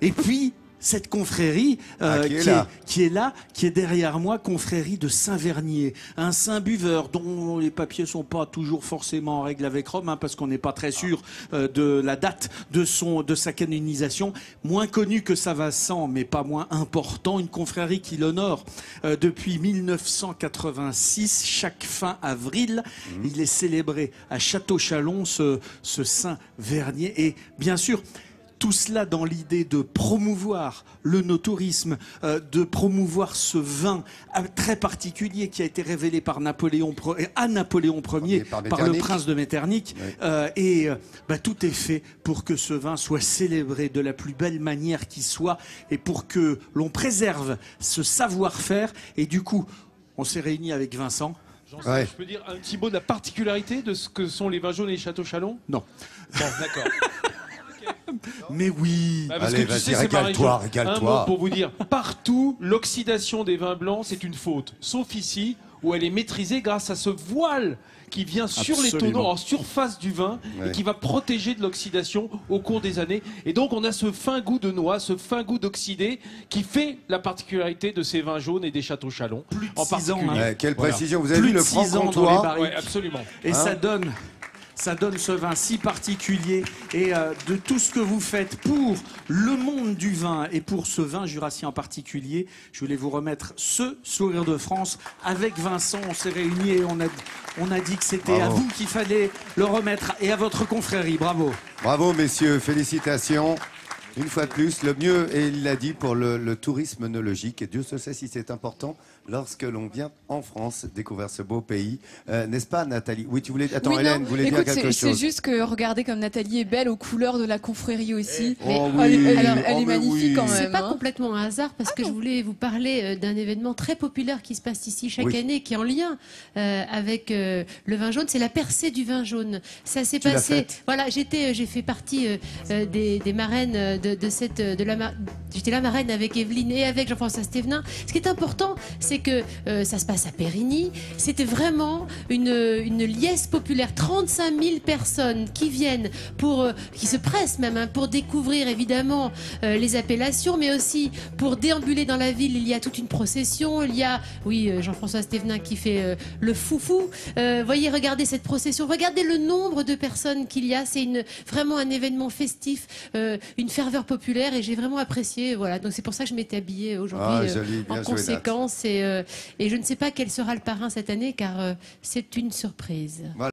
Et puis, cette confrérie qui est derrière moi, confrérie de Saint-Vernier, un saint buveur dont les papiers sont pas toujours forcément en règle avec Rome, hein, parce qu'on n'est pas très sûr de la date de sa canonisation, moins connu que Savassan, mais pas moins important, une confrérie qui l'honore depuis 1986, chaque fin avril. Il est célébré à Château-Chalon, ce saint Vernier, et bien sûr, tout cela dans l'idée de promouvoir le no-tourisme, de promouvoir ce vin très particulier qui a été révélé par Napoléon Ier, par le prince de Metternich. Oui. Tout est fait pour que ce vin soit célébré de la plus belle manière qui soit et pour que l'on préserve ce savoir-faire. Et du coup, on s'est réunis avec Vincent. Ouais. Je peux dire un petit mot de la particularité de ce que sont les vins jaunes et les Château-Chalon? Non. Bon, d'accord. Mais oui. Parce allez, que tu sais, régale-toi. Un mot pour vous dire. Partout, l'oxydation des vins blancs, c'est une faute. Sauf ici, où elle est maîtrisée grâce à ce voile qui vient sur les tonneaux, en surface du vin, et qui va protéger de l'oxydation au cours des années. Et donc, on a ce fin goût de noix, ce fin goût d'oxydé, qui fait la particularité de ces vins jaunes et des Château-Chalon. Plus de 6 ans. Hein. Quelle précision. Vous avez vu le franc-comtois? Oui, absolument. Et ça donne ce vin si particulier, et de tout ce que vous faites pour le monde du vin et pour ce vin jurassien en particulier, je voulais vous remettre ce Sourire de France avec Vincent. On s'est réunis et on a dit que c'était à vous qu'il fallait le remettre et à votre confrérie. Bravo. Bravo messieurs, félicitations. Une fois de plus, le mieux, et il l'a dit, pour le tourisme œnologique. Et Dieu seul sait si c'est important lorsque l'on vient en France découvrir ce beau pays. N'est-ce pas, Nathalie? Oui, tu voulais... Attends, oui, Hélène, voulait dire quelque chose. C'est juste que regardez comme Nathalie est belle aux couleurs de la confrérie aussi. Oui. Elle est magnifique quand même. C'est pas complètement un hasard parce que je voulais vous parler d'un événement très populaire qui se passe ici chaque année, qui est en lien avec le vin jaune. C'est la percée du vin jaune. Ça s'est passé. Voilà, j'ai fait partie des marraines j'étais la marraine avec Evelyne et avec Jean-François Stévenin. Ce qui est important, c'est que ça se passe à Périgny. C'était vraiment une liesse populaire. 35 000 personnes qui viennent qui se pressent même pour découvrir évidemment les appellations, mais aussi pour déambuler dans la ville. Il y a toute une procession. Il y a, Jean-François Stévenin qui fait le foufou. Voyez, regardez cette procession. Regardez le nombre de personnes qu'il y a. C'est vraiment un événement festif, une ferveur populaire, et j'ai vraiment apprécié. Voilà, donc c'est pour ça que je m'étais habillée aujourd'hui en conséquence, et je ne sais pas quel sera le parrain cette année car c'est une surprise. Voilà.